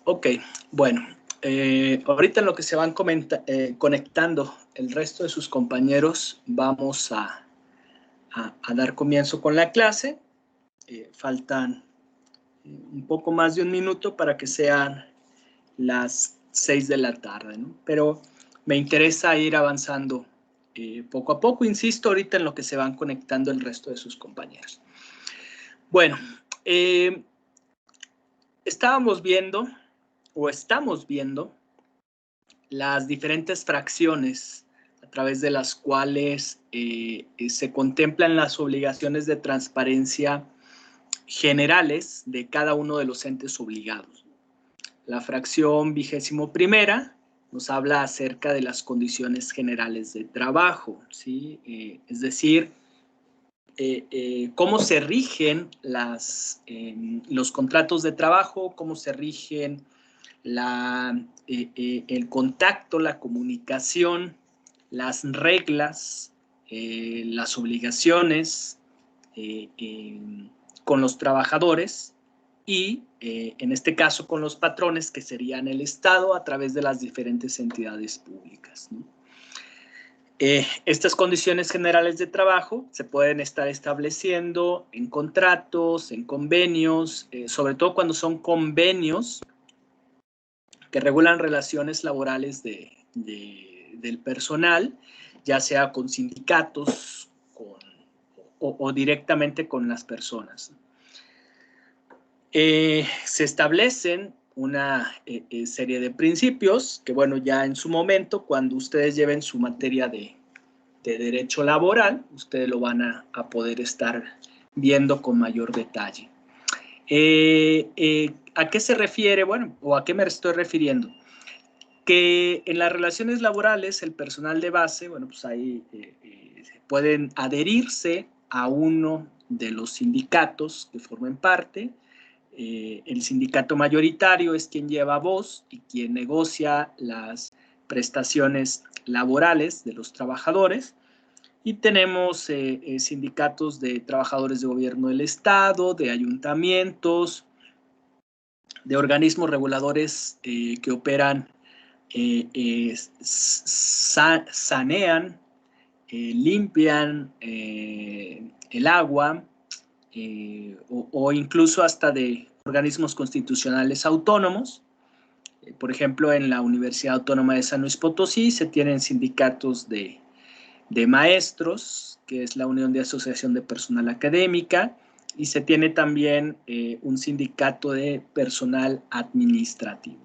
Ok, bueno, ahorita en lo que se van conectando el resto de sus compañeros, vamos a dar comienzo con la clase. Faltan un poco más de un minuto para que sean las 6 de la tarde, ¿no? Pero me interesa ir avanzando poco a poco, insisto, ahorita en lo que se van conectando el resto de sus compañeros. Bueno, estamos viendo las diferentes fracciones a través de las cuales se contemplan las obligaciones de transparencia generales de cada uno de los entes obligados. La fracción 21ª nos habla acerca de las condiciones generales de trabajo, ¿sí? Es decir, cómo se rigen los contratos de trabajo, cómo se rigen el contacto, la comunicación, las reglas, las obligaciones con los trabajadores y, en este caso, con los patrones, que serían el Estado a través de las diferentes entidades públicas, ¿no? Estas condiciones generales de trabajo se pueden estar estableciendo en contratos, en convenios, sobre todo cuando son convenios que regulan relaciones laborales del personal, ya sea con sindicatos o directamente con las personas. Se establecen una serie de principios que, bueno, ya en su momento, cuando ustedes lleven su materia de derecho laboral, ustedes lo van a poder estar viendo con mayor detalle. ¿A qué se refiere? Bueno, o a qué me estoy refiriendo. Que en las relaciones laborales, el personal de base, bueno, pues ahí pueden adherirse a uno de los sindicatos que formen parte. El sindicato mayoritario es quien lleva voz y quien negocia las prestaciones laborales de los trabajadores. Y tenemos sindicatos de trabajadores de gobierno del Estado, de ayuntamientos, de organismos reguladores que operan, sanean, limpian el agua, o incluso hasta de organismos constitucionales autónomos. Por ejemplo, en la Universidad Autónoma de San Luis Potosí se tienen sindicatos de maestros, que es la Unión de Asociación de Personal Académica, y se tiene también un sindicato de personal administrativo.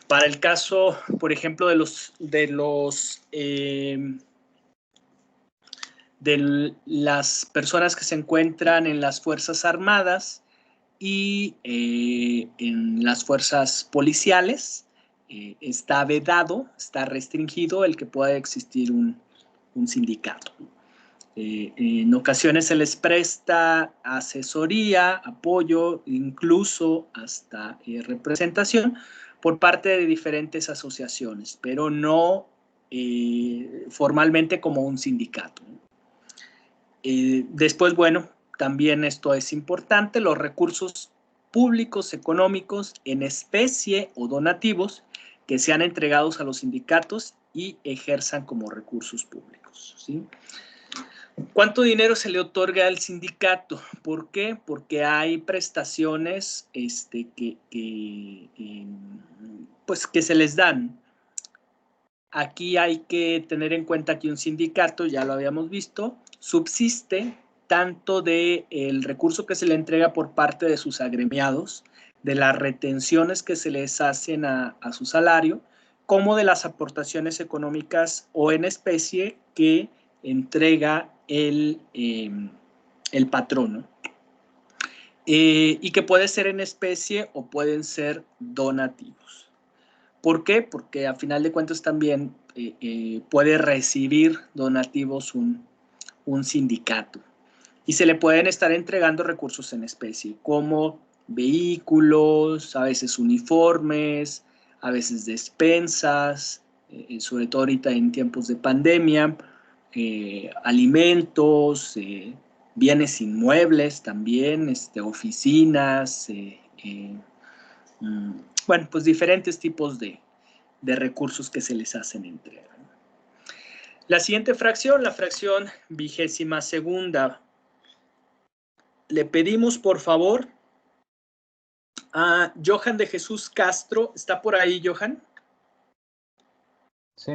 Para el caso, por ejemplo, de las personas que se encuentran en las Fuerzas Armadas y en las fuerzas policiales, está vedado, está restringido el que pueda existir un sindicato. En ocasiones se les presta asesoría, apoyo, incluso hasta representación por parte de diferentes asociaciones, pero no formalmente como un sindicato. Después, bueno, también esto es importante, los recursos públicos, económicos, en especie o donativos que sean entregados a los sindicatos y ejerzan como recursos públicos, ¿sí? ¿Cuánto dinero se le otorga al sindicato? ¿Por qué? Porque hay prestaciones pues que se les dan. Aquí hay que tener en cuenta que un sindicato, ya lo habíamos visto, subsiste tanto del recurso que se le entrega por parte de sus agremiados, de las retenciones que se les hacen a su salario, como de las aportaciones económicas o en especie que entrega el patrón, ¿no? Y que puede ser en especie o pueden ser donativos. ¿Por qué? Porque a final de cuentas también puede recibir donativos un sindicato y se le pueden estar entregando recursos en especie como vehículos, a veces uniformes, a veces despensas, sobre todo ahorita en tiempos de pandemia, alimentos, bienes inmuebles también, oficinas, bueno, pues diferentes tipos de recursos que se les hacen entrega. La siguiente fracción, la fracción 22ª. Le pedimos, por favor, a Johan de Jesús Castro. ¿Está por ahí, Johan? Sí.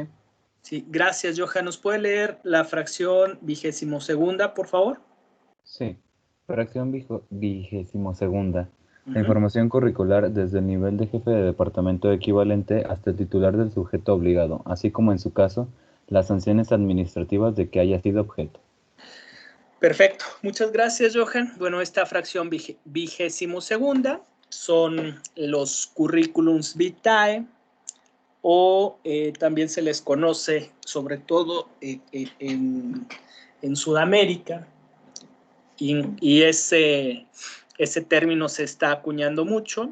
Sí, gracias, Johan. ¿Nos puede leer la fracción 22ª, por favor? Sí. Fracción 22ª. La información curricular desde el nivel de jefe de departamento equivalente hasta el titular del sujeto obligado, así como en su caso, las sanciones administrativas de que haya sido objeto. Perfecto. Muchas gracias, Johan. Bueno, esta fracción 22ª son los currículums vitae, o también se les conoce, sobre todo en Sudamérica, y ese término se está acuñando mucho,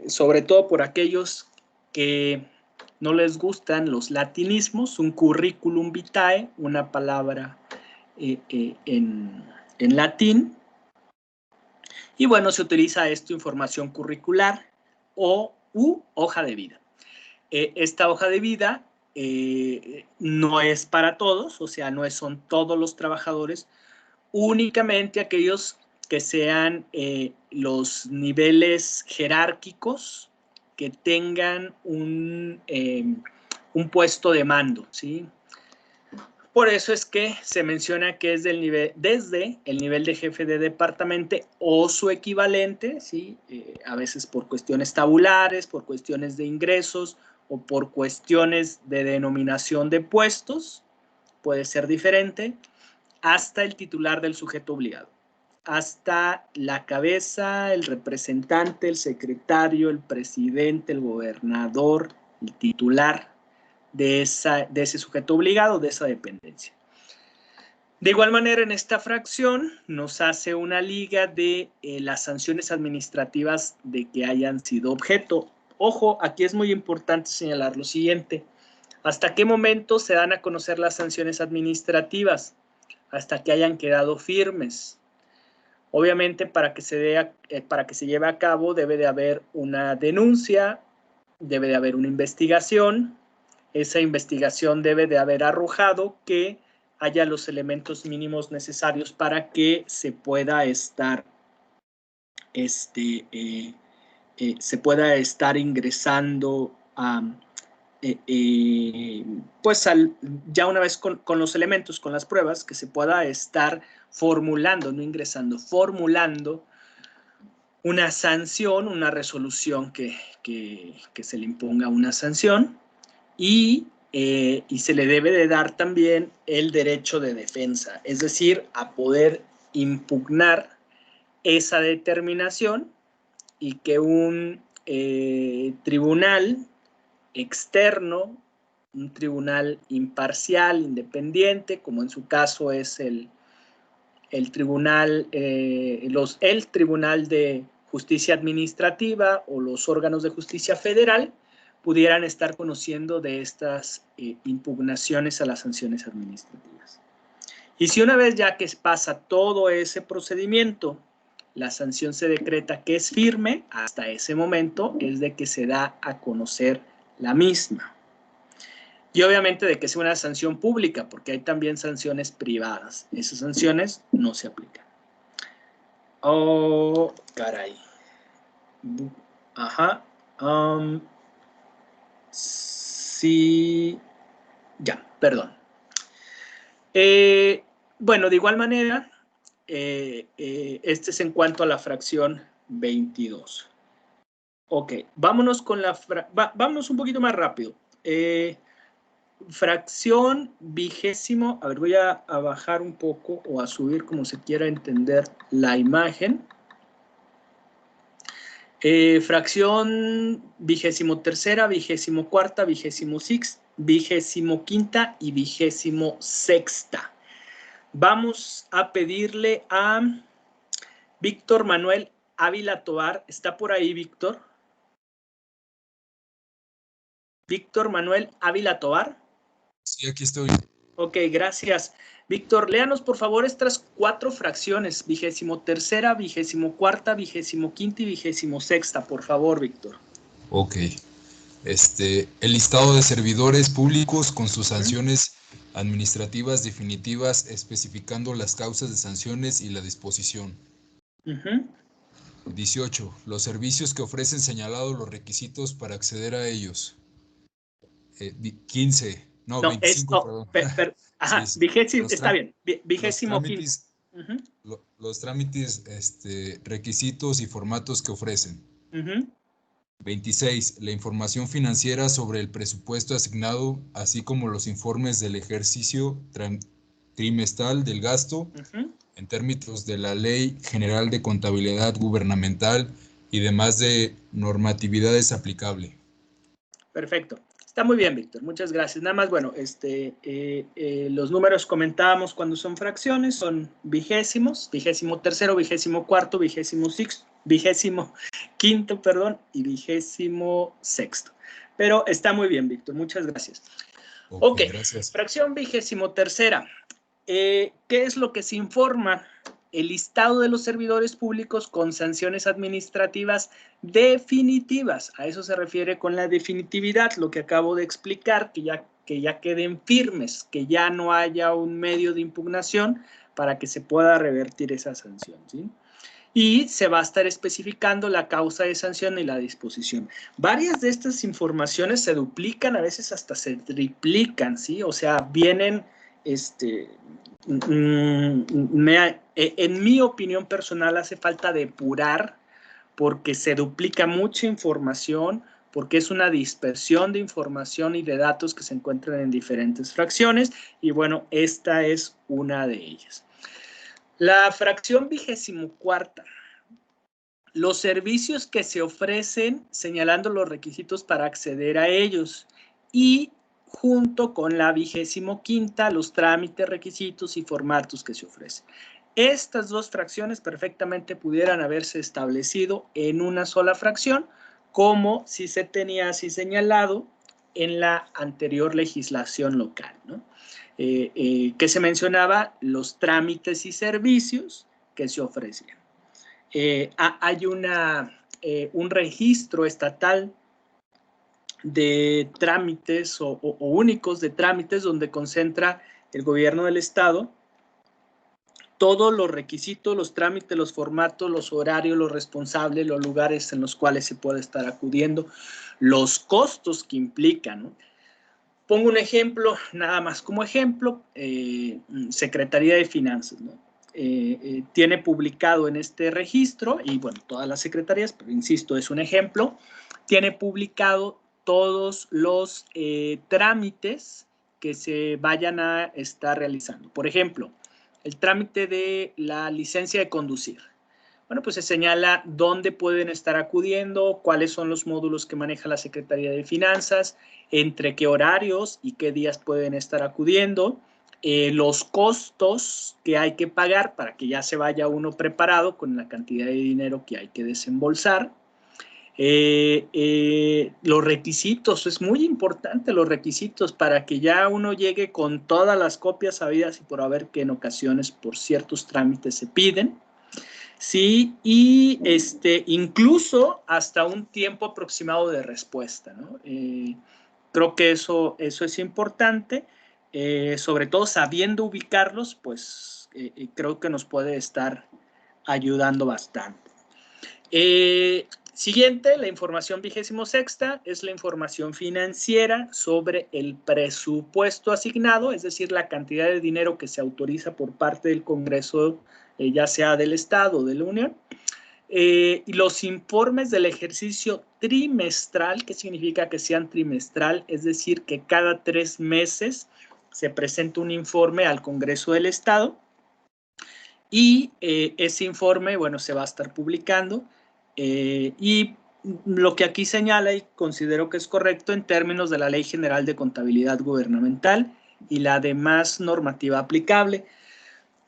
sobre todo por aquellos que no les gustan los latinismos. Un curriculum vitae, una palabra en latín, y bueno, se utiliza esto, información curricular u hoja de vida. Esta hoja de vida no es para todos, o sea, no son todos los trabajadores, únicamente aquellos que sean los niveles jerárquicos que tengan un puesto de mando, ¿sí? Por eso es que se menciona que es desde el nivel de jefe de departamento o su equivalente, ¿sí? A veces por cuestiones tabulares, por cuestiones de ingresos o por cuestiones de denominación de puestos, puede ser diferente, hasta el titular del sujeto obligado, hasta la cabeza, el representante, el secretario, el presidente, el gobernador, el titular de ese sujeto obligado, de esa dependencia. De igual manera, en esta fracción nos hace una liga de las sanciones administrativas de que hayan sido objeto. Ojo, aquí es muy importante señalar lo siguiente. ¿Hasta qué momento se dan a conocer las sanciones administrativas? Hasta que hayan quedado firmes. Obviamente, para que se lleve a cabo debe de haber una denuncia, debe de haber una investigación. Esa investigación debe de haber arrojado que haya los elementos mínimos necesarios para que se pueda estar ingresando a pues ya una vez con los elementos, con las pruebas, que se pueda estar formulando, no ingresando, formulando una sanción, una resolución que se le imponga una sanción, y se le debe de dar también el derecho de defensa, es decir, a poder impugnar esa determinación y que un tribunal externo, un tribunal imparcial, independiente, como en su caso es el tribunal, el Tribunal de Justicia Administrativa o los órganos de justicia federal, pudieran estar conociendo de estas impugnaciones a las sanciones administrativas. Y si una vez ya que pasa todo ese procedimiento, la sanción se decreta que es firme, hasta ese momento es de que se da a conocer la misma. Y obviamente de que sea una sanción pública, porque hay también sanciones privadas. Esas sanciones no se aplican. Oh, caray. Ajá. Sí. Ya, perdón. Bueno, de igual manera, este es en cuanto a la fracción 22. Ok, vámonos con vámonos un poquito más rápido. Fracción 20, a ver, voy a bajar un poco o a subir como se quiera entender la imagen. Fracción 23ª, 24ª, 25ª y 26ª. Vamos a pedirle a Víctor Manuel Ávila Tovar. ¿Está por ahí, Víctor? Víctor Manuel Ávila Tovar. Sí, aquí estoy. Ok, gracias. Víctor, léanos por favor estas 4 fracciones, 23ª, 24ª, 25ª y 26ª, por favor, Víctor. Ok. El listado de servidores públicos con sus sanciones administrativas definitivas, especificando las causas de sanciones y la disposición. 18. Los servicios que ofrecen señalados los requisitos para acceder a ellos. 15. No, 25, perdón. Ajá, Sí, está bien. Los trámites, los trámites, requisitos y formatos que ofrecen. 26. La información financiera sobre el presupuesto asignado, así como los informes del ejercicio trimestral del gasto, en términos de la Ley General de Contabilidad Gubernamental y demás de normatividades aplicable. Perfecto. Está muy bien, Víctor. Muchas gracias. Nada más, bueno, los números comentábamos cuando son fracciones, son vigésimos, 23º, 24º, 25º, perdón, y 26º. Pero está muy bien, Víctor. Muchas gracias. Ok, gracias. Fracción 23ª. ¿Qué es lo que se informa? El listado de los servidores públicos con sanciones administrativas definitivas. A eso se refiere con la definitividad, lo que acabo de explicar, que ya queden firmes, que ya no haya un medio de impugnación para que se pueda revertir esa sanción, ¿sí? Y se va a estar especificando la causa de sanción y la disposición. Varias de estas informaciones se duplican, a veces hasta se triplican, ¿sí? O sea, vienen, en mi opinión personal hace falta depurar porque se duplica mucha información, porque es una dispersión de información y de datos que se encuentran en diferentes fracciones y bueno, esta es una de ellas. La fracción 24ª. Los servicios que se ofrecen señalando los requisitos para acceder a ellos y junto con la 25ª, los trámites, requisitos y formatos que se ofrecen. Estas 2 fracciones perfectamente pudieran haberse establecido en una sola fracción, como si se tenía así señalado en la anterior legislación local, ¿no? Que se mencionaba los trámites y servicios que se ofrecían. Hay un registro estatal de trámites o únicos de trámites donde concentra el gobierno del estado todos los requisitos, los trámites, los formatos, los horarios, los responsables, los lugares en los cuales se puede estar acudiendo, los costos que implican, ¿no? Pongo un ejemplo, nada más como ejemplo, Secretaría de Finanzas, ¿no? Tiene publicado en este registro, y bueno, todas las secretarías, pero insisto, es un ejemplo, tiene publicado todos los trámites que se vayan a estar realizando. Por ejemplo, el trámite de la licencia de conducir. Bueno, pues se señala dónde pueden estar acudiendo, cuáles son los módulos que maneja la Secretaría de Finanzas, entre qué horarios y qué días pueden estar acudiendo, los costos que hay que pagar para que ya se vaya uno preparado con la cantidad de dinero que hay que desembolsar. Los requisitos, es muy importante los requisitos para que ya uno llegue con todas las copias habidas y por haber que en ocasiones por ciertos trámites se piden. Sí, y incluso hasta un tiempo aproximado de respuesta, ¿no? Creo que eso es importante, sobre todo sabiendo ubicarlos, pues creo que nos puede estar ayudando bastante. Siguiente, la información 26ª es la información financiera sobre el presupuesto asignado, es decir, la cantidad de dinero que se autoriza por parte del Congreso, ya sea del Estado o de la Unión, y los informes del ejercicio trimestral, que significa que sean trimestral, es decir, que cada 3 meses se presenta un informe al Congreso del Estado y ese informe, bueno, se va a estar publicando. Y lo que aquí señala y considero que es correcto en términos de la Ley General de Contabilidad Gubernamental y la demás normativa aplicable.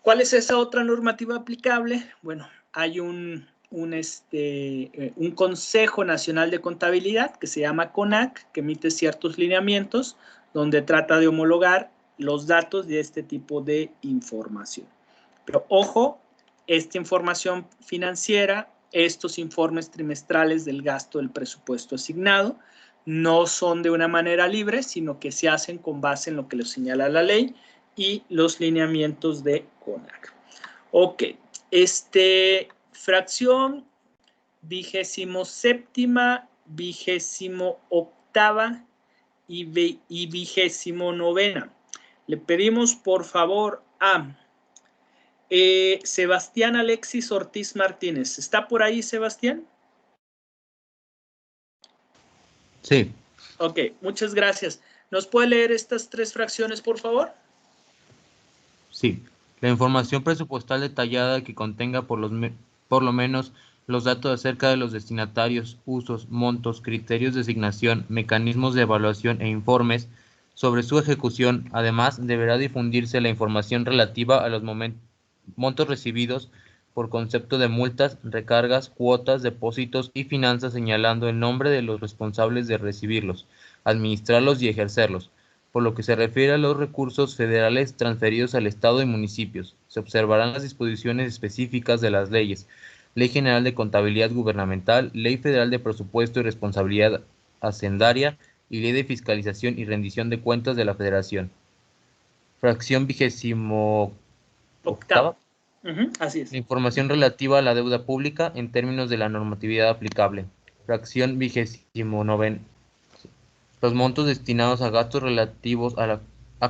¿Cuál es esa otra normativa aplicable? Bueno, hay un un Consejo Nacional de Contabilidad que se llama CONAC, que emite ciertos lineamientos donde trata de homologar los datos de este tipo de información. Pero ojo, esta información financiera, estos informes trimestrales del gasto del presupuesto asignado, no son de una manera libre, sino que se hacen con base en lo que lo señala la ley y los lineamientos de CONAC. Ok, fracción 27ª, 28ª y 29ª. Le pedimos por favor a Sebastián Alexis Ortiz Martínez. ¿Está por ahí, Sebastián? Sí. Ok, muchas gracias. ¿Nos puede leer estas 3 fracciones, por favor? Sí. La información presupuestal detallada que contenga por lo menos los datos acerca de los destinatarios, usos, montos, criterios de asignación, mecanismos de evaluación e informes sobre su ejecución. Además, deberá difundirse la información relativa a los montos recibidos por concepto de multas, recargas, cuotas, depósitos y finanzas, señalando el nombre de los responsables de recibirlos, administrarlos y ejercerlos. Por lo que se refiere a los recursos federales transferidos al Estado y municipios, se observarán las disposiciones específicas de las leyes: Ley General de Contabilidad Gubernamental, Ley Federal de Presupuesto y Responsabilidad Hacendaria y Ley de Fiscalización y Rendición de Cuentas de la Federación. Fracción 28ª. Así es. La información relativa a la deuda pública en términos de la normatividad aplicable. Fracción 29ª. Los montos destinados a gastos relativos a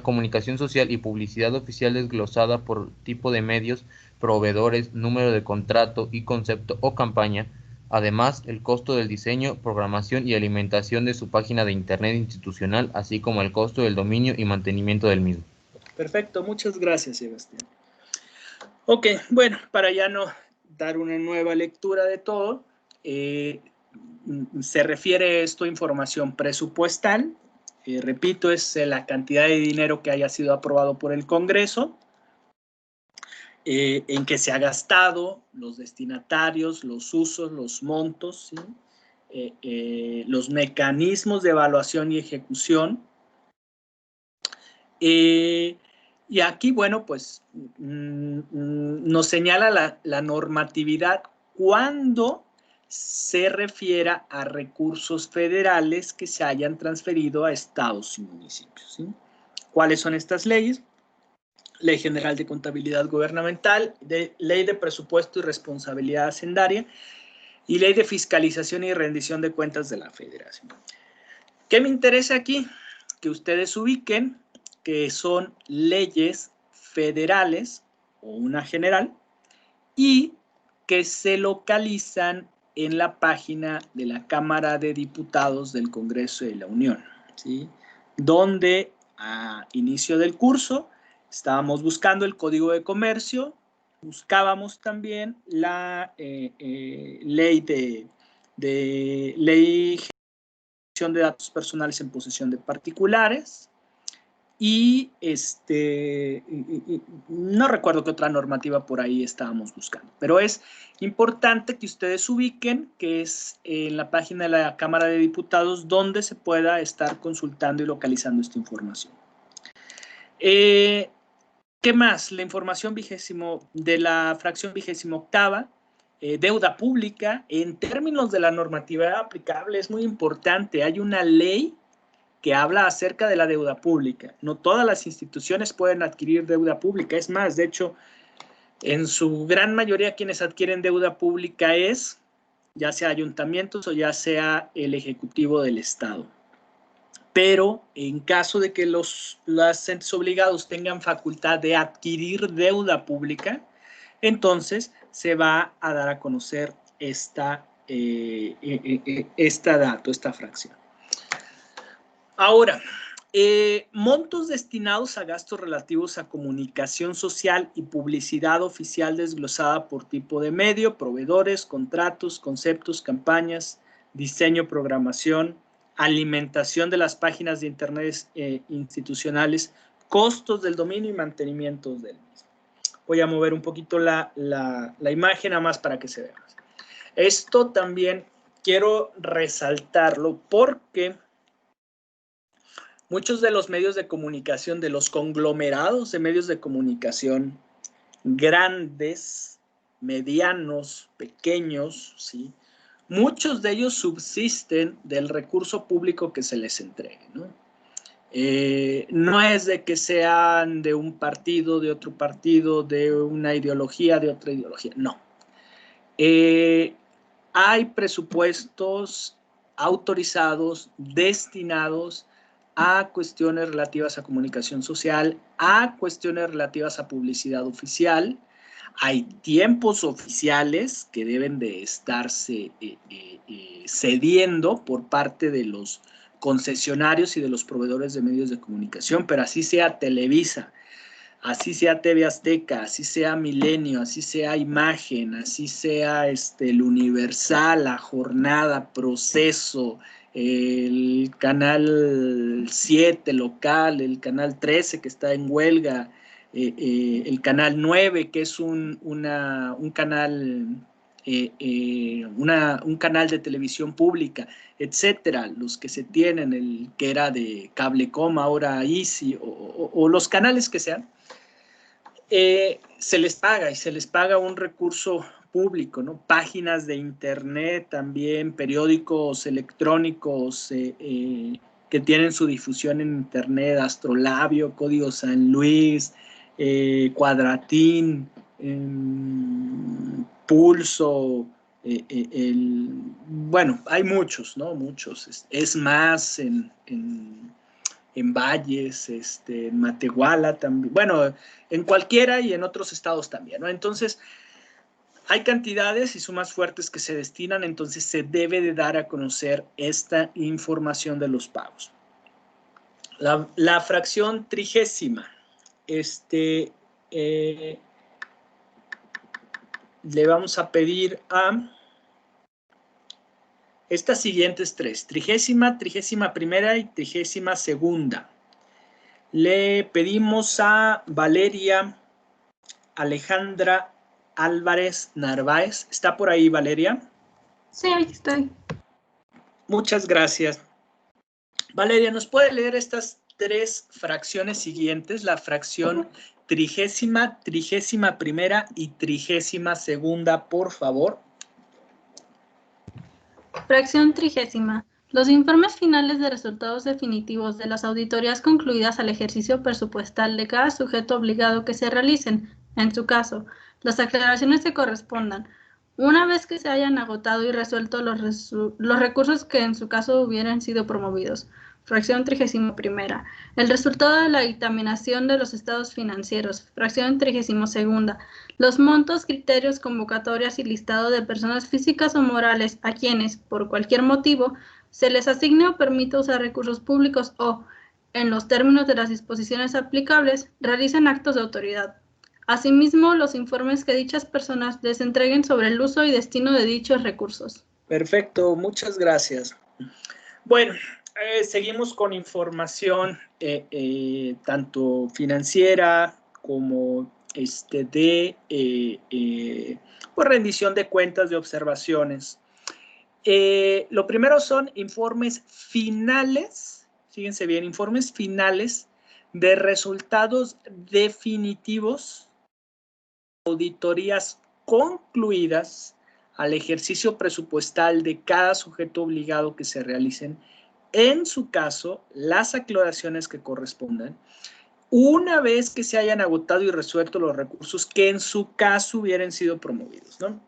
comunicación social y publicidad oficial desglosada por tipo de medios, proveedores, número de contrato y concepto o campaña. Además, el costo del diseño, programación y alimentación de su página de internet institucional, así como el costo del dominio y mantenimiento del mismo. Perfecto, muchas gracias, Sebastián. Ok, bueno, para ya no dar una nueva lectura de todo, se refiere esto a información presupuestal. Repito, es la cantidad de dinero que haya sido aprobado por el Congreso, en que se ha gastado, los destinatarios, los usos, los montos, ¿sí? Los mecanismos de evaluación y ejecución. Y aquí, bueno, pues nos señala la normatividad cuando se refiera a recursos federales que se hayan transferido a estados y municipios, ¿sí? ¿Cuáles son estas leyes? Ley General de Contabilidad Gubernamental, Ley de Presupuesto y Responsabilidad Hacendaria y Ley de Fiscalización y Rendición de Cuentas de la Federación. ¿Qué me interesa aquí? Que ustedes ubiquen que son leyes federales o una general y que se localizan en la página de la Cámara de Diputados del Congreso de la Unión, ¿sí? Donde a inicio del curso estábamos buscando el Código de Comercio, buscábamos también la ley de datos personales en posesión de particulares y no recuerdo qué otra normativa por ahí estábamos buscando, pero es importante que ustedes ubiquen que es en la página de la Cámara de Diputados donde se pueda estar consultando y localizando esta información. ¿Qué más? La información de la fracción 28ª, deuda pública, en términos de la normatividad aplicable es muy importante. Hay una ley que habla acerca de la deuda pública. No todas las instituciones pueden adquirir deuda pública. Es más, de hecho, en su gran mayoría quienes adquieren deuda pública es ya sea ayuntamientos o ya sea el Ejecutivo del Estado. Pero en caso de que los entes obligados tengan facultad de adquirir deuda pública, entonces se va a dar a conocer esta fracción. Ahora, montos destinados a gastos relativos a comunicación social y publicidad oficial desglosada por tipo de medio, proveedores, contratos, conceptos, campañas, diseño, programación, alimentación de las páginas de internet institucionales, costos del dominio y mantenimiento del mismo. Voy a mover un poquito la imagen nada más para que se vea. Esto también quiero resaltarlo porque muchos de los medios de comunicación, de los conglomerados de medios de comunicación, grandes, medianos, pequeños, ¿sí? Muchos de ellos subsisten del recurso público que se les entregue, ¿no? No es de que sean de un partido, de otro partido, de una ideología, de otra ideología, no. Hay presupuestos autorizados, destinados a cuestiones relativas a comunicación social, a cuestiones relativas a publicidad oficial. Hay tiempos oficiales que deben de estarse cediendo por parte de los concesionarios y de los proveedores de medios de comunicación, pero así sea Televisa, así sea TV Azteca, así sea Milenio, así sea Imagen, así sea el Universal, La Jornada, Proceso, el Canal 7 local, el Canal 13 que está en huelga, el Canal 9 que es un canal un canal de televisión pública, etcétera, los que se tienen, el que era de Cablecom, ahora Easy, o los canales que sean, se les paga y se les paga un recurso público, ¿no? Páginas de internet también, periódicos electrónicos que tienen su difusión en internet, Astrolabio, Código San Luis, Cuadratín, Pulso, bueno, hay muchos, ¿no? Muchos. Es más en Valles, en Matehuala también, bueno, en cualquiera y en otros estados también, ¿no? Entonces, hay cantidades y sumas fuertes que se destinan, entonces se debe de dar a conocer esta información de los pagos. La fracción 30ª, le vamos a pedir a estas siguientes tres: 30ª, 31ª y 32ª. Le pedimos a Valeria Alejandra Álvarez Narváez. ¿Está por ahí, Valeria? Sí, ahí estoy. Muchas gracias. Valeria, ¿nos puede leer estas tres fracciones siguientes? La fracción 30ª, 31ª y 32ª, por favor. Fracción 30ª. Los informes finales de resultados definitivos de las auditorías concluidas al ejercicio presupuestal de cada sujeto obligado que se realicen, en su caso, las aclaraciones que correspondan, una vez que se hayan agotado y resuelto los recursos que en su caso hubieran sido promovidos. Fracción 31ª. El resultado de la dictaminación de los estados financieros. Fracción 32ª. Los montos, criterios, convocatorias y listado de personas físicas o morales a quienes, por cualquier motivo, se les asigne o permita usar recursos públicos o, en los términos de las disposiciones aplicables, realicen actos de autoridad. Asimismo, los informes que dichas personas les entreguen sobre el uso y destino de dichos recursos. Perfecto, muchas gracias. Bueno, seguimos con información tanto financiera como por rendición de cuentas, de observaciones. Lo primero son informes finales, fíjense bien, informes finales de resultados definitivos, auditorías concluidas al ejercicio presupuestal de cada sujeto obligado que se realicen, en su caso, las aclaraciones que correspondan, una vez que se hayan agotado y resuelto los recursos que en su caso hubieran sido promovidos, ¿no?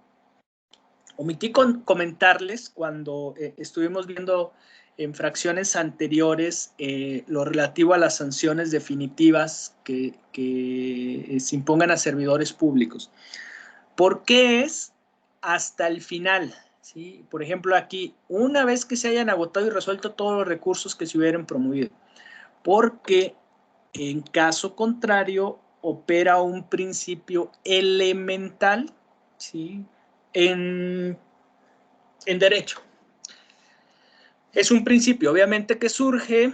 Omití comentarles cuando estuvimos viendo en fracciones anteriores lo relativo a las sanciones definitivas que se impongan a servidores públicos. ¿Por qué es hasta el final? ¿Sí? Por ejemplo, aquí, una vez que se hayan agotado y resuelto todos los recursos que se hubieran promovido, porque en caso contrario opera un principio elemental, ¿sí?, en derecho. Es un principio, obviamente, que surge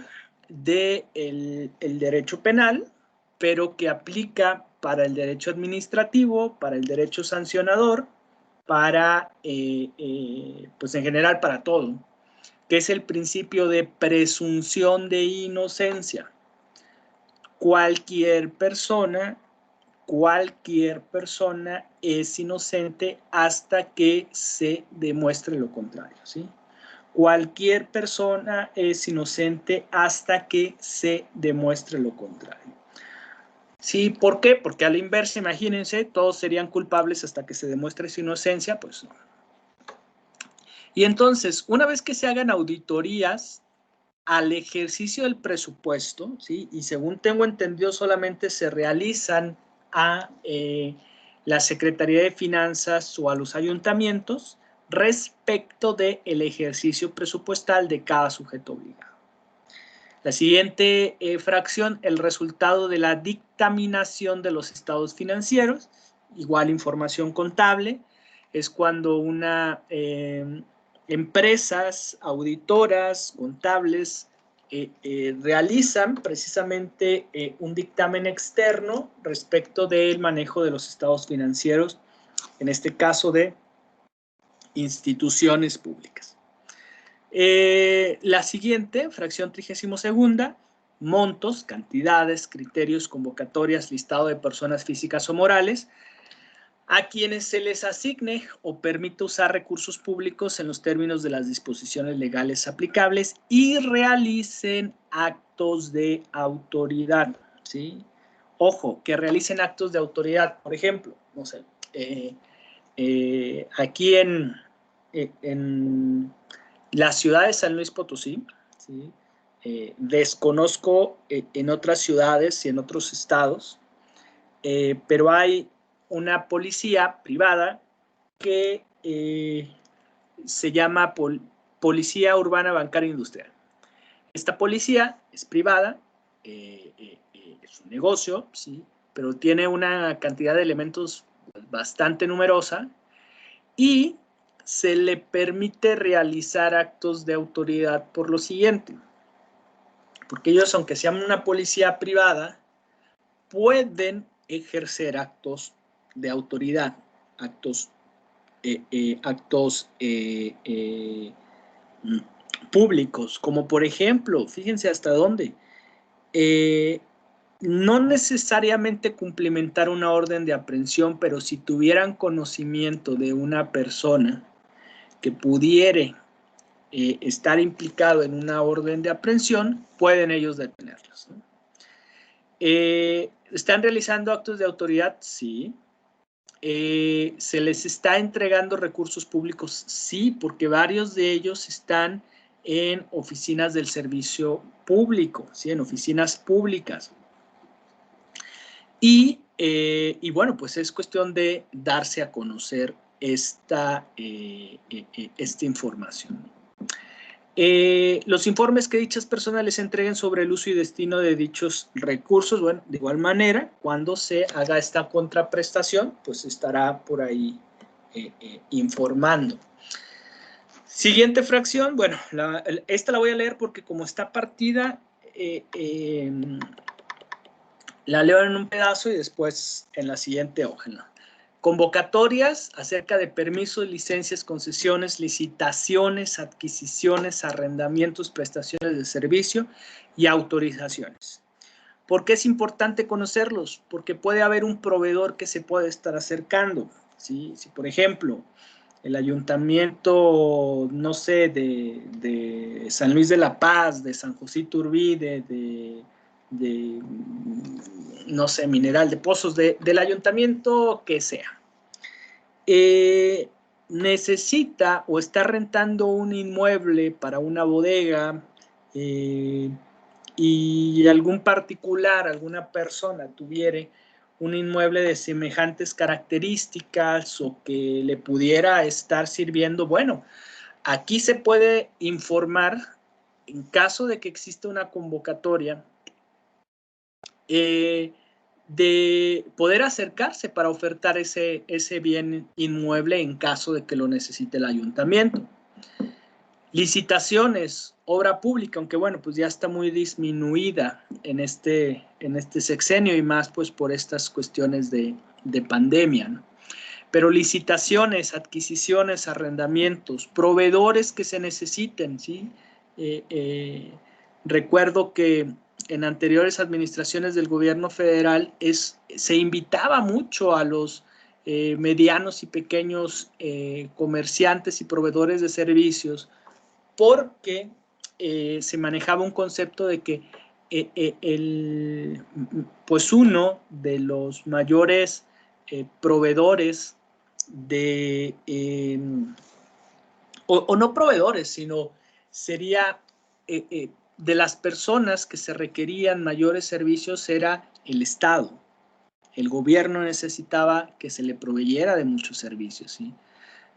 del derecho penal, pero que aplica para el derecho administrativo, para el derecho sancionador, para, pues en general para todo, que es el principio de presunción de inocencia. Cualquier persona es inocente hasta que se demuestre lo contrario, ¿sí? Cualquier persona es inocente hasta que se demuestre lo contrario. ¿Sí? ¿Por qué? Porque a la inversa, imagínense, todos serían culpables hasta que se demuestre su inocencia, pues no. Y entonces, una vez que se hagan auditorías al ejercicio del presupuesto, ¿sí? Y según tengo entendido, solamente se realizan a la Secretaría de Finanzas o a los ayuntamientos respecto del ejercicio presupuestal de cada sujeto obligado. La siguiente fracción, el resultado de la dictaminación de los estados financieros, igual información contable, es cuando una empresas, auditoras, contables, realizan precisamente un dictamen externo respecto del manejo de los estados financieros, en este caso de instituciones públicas. La siguiente, fracción 32ª, montos, cantidades, criterios, convocatorias, listado de personas físicas o morales, a quienes se les asigne o permite usar recursos públicos en los términos de las disposiciones legales aplicables y realicen actos de autoridad, ¿sí? Ojo, que realicen actos de autoridad, por ejemplo, no sé, aquí en la ciudad de San Luis Potosí, ¿sí? Desconozco en otras ciudades y en otros estados, pero hay una policía privada que se llama Policía Urbana Bancaria Industrial. Esta policía es privada, es un negocio, ¿sí? Pero tiene una cantidad de elementos bastante numerosa y se le permite realizar actos de autoridad por lo siguiente, porque ellos, aunque sean una policía privada, pueden ejercer actos de autoridad, actos públicos, como por ejemplo, fíjense hasta dónde, no necesariamente cumplimentar una orden de aprehensión, pero si tuvieran conocimiento de una persona que pudiere estar implicado en una orden de aprehensión, pueden ellos detenerlos, ¿no? ¿Están realizando actos de autoridad? Sí. ¿Se les está entregando recursos públicos? Sí, porque varios de ellos están en oficinas del servicio público, ¿sí? En oficinas públicas. Y bueno, pues es cuestión de darse a conocer esta información. Los informes que dichas personas les entreguen sobre el uso y destino de dichos recursos, bueno, de igual manera, cuando se haga esta contraprestación, pues estará por ahí informando. Siguiente fracción, bueno, esta la voy a leer porque como está partida, la leo en un pedazo y después en la siguiente hoja, ¿no? Convocatorias acerca de permisos, licencias, concesiones, licitaciones, adquisiciones, arrendamientos, prestaciones de servicio y autorizaciones. ¿Por qué es importante conocerlos? Porque puede haber un proveedor que se puede estar acercando, ¿sí? Si, por ejemplo, el ayuntamiento, no sé, de San Luis de la Paz, de San José Iturbide, de no sé, Mineral de Pozos, del ayuntamiento que sea, necesita o está rentando un inmueble para una bodega y algún particular, alguna persona tuviera un inmueble de semejantes características o que le pudiera estar sirviendo, bueno, aquí se puede informar en caso de que exista una convocatoria de poder acercarse para ofertar ese bien inmueble en caso de que lo necesite el ayuntamiento. Licitaciones, obra pública, aunque bueno, pues ya está muy disminuida en este sexenio y más pues por estas cuestiones de pandemia, ¿no? pero licitaciones, adquisiciones, arrendamientos, proveedores que se necesiten, ¿sí? Recuerdo que en anteriores administraciones del gobierno federal se invitaba mucho a los medianos y pequeños comerciantes y proveedores de servicios, porque se manejaba un concepto de que pues uno de los mayores proveedores de, o no proveedores, sino sería de las personas que se requerían mayores servicios era el Estado. El gobierno necesitaba que se le proveyera de muchos servicios, ¿sí?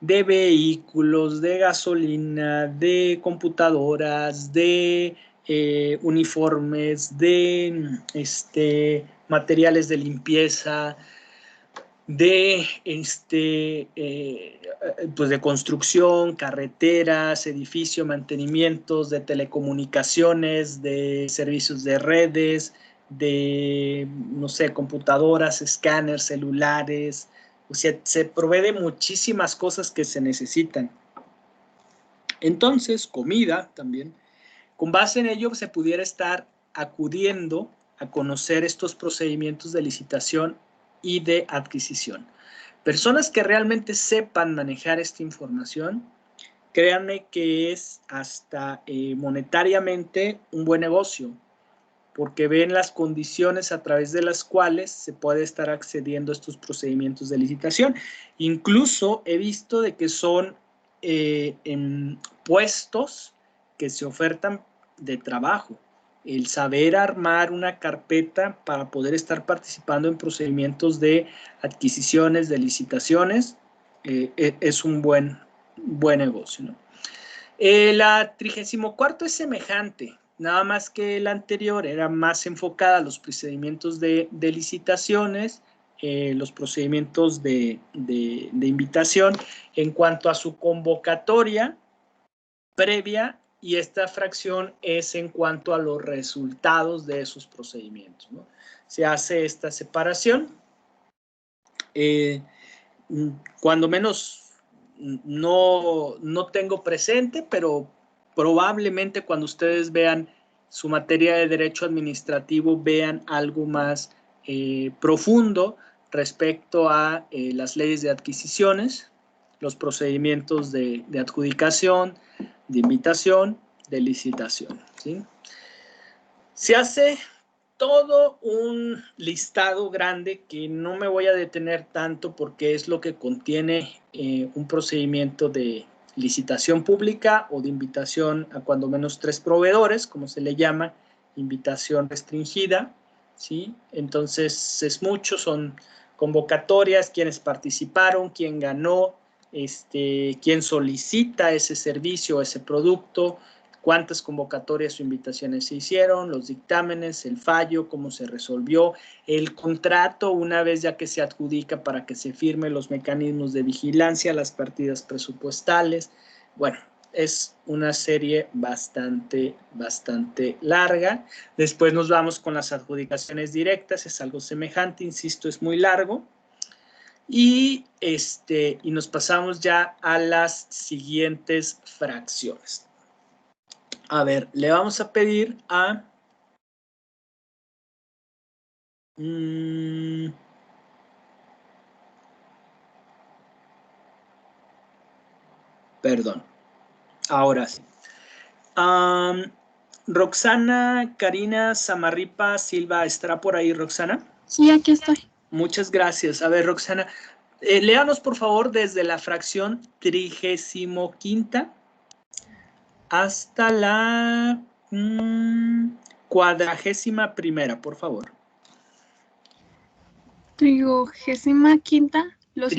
De vehículos, de gasolina, de computadoras, de uniformes, de materiales de limpieza, de, pues de construcción, carreteras, edificio, mantenimientos, de telecomunicaciones, de servicios de redes, de, no sé, computadoras, escáneres, celulares. O sea, se provee de muchísimas cosas que se necesitan. Entonces, comida también. Con base en ello, se pudiera estar acudiendo a conocer estos procedimientos de licitación y de adquisición. Personas que realmente sepan manejar esta información, créanme que es hasta monetariamente un buen negocio, porque ven las condiciones a través de las cuales se puede estar accediendo a estos procedimientos de licitación. Incluso he visto de que son en puestos que se ofertan de trabajo. El saber armar una carpeta para poder estar participando en procedimientos de adquisiciones, de licitaciones, es un buen negocio, ¿no? La 34ª es semejante, nada más que la anterior era más enfocada a los procedimientos de licitaciones, los procedimientos de invitación en cuanto a su convocatoria previa, y esta fracción es en cuanto a los resultados de esos procedimientos, ¿no? Se hace esta separación. Cuando menos no tengo presente, pero probablemente cuando ustedes vean su materia de derecho administrativo vean algo más profundo respecto a las leyes de adquisiciones, los procedimientos de adjudicación, de invitación, de licitación, ¿sí? Se hace todo un listado grande que no me voy a detener tanto porque es lo que contiene un procedimiento de licitación pública o de invitación a cuando menos 3 proveedores, como se le llama, invitación restringida, ¿sí? Entonces es mucho, son convocatorias, quienes participaron, quién ganó, quién solicita ese servicio o ese producto, cuántas convocatorias o invitaciones se hicieron, los dictámenes, el fallo, cómo se resolvió, el contrato una vez ya que se adjudica para que se firme, los mecanismos de vigilancia, las partidas presupuestales. Bueno, es una serie bastante larga. Después nos vamos con las adjudicaciones directas, es algo semejante, insisto, es muy largo. Y nos pasamos ya a las siguientes fracciones. A ver, le vamos a pedir a... perdón. Ahora sí. Roxana Karina Samarripa Silva, ¿estará por ahí, Roxana? Sí, aquí estoy. Muchas gracias. A ver, Roxana, léanos por favor desde la fracción 35ª hasta la 41ª, por favor. 35ª, los